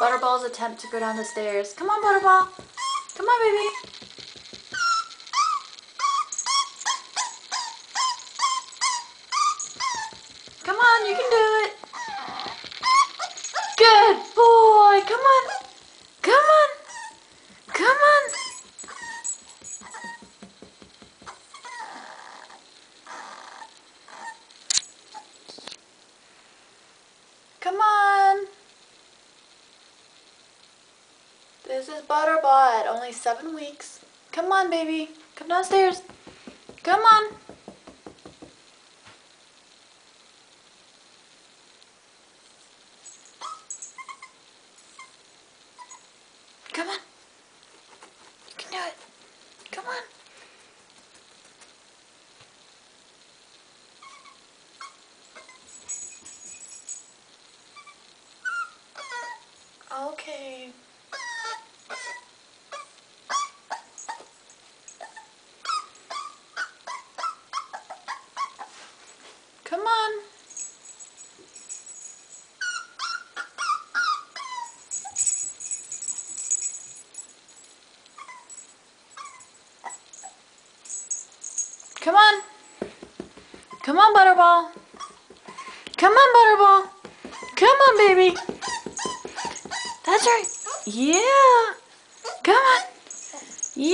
Butterball's attempt to go down the stairs. Come on, Butterball. Come on, baby. Come on, you can do it. Good boy. Come on. Come on. Come on. Come on. This is Butterball at only 7 weeks. Come on, baby. Come downstairs. Come on. Come on. You can do it. Come on. Okay. Come on. Come on. Come on, Butterball. Come on, Butterball. Come on, baby. That's right. Yeah. Come on. Yeah.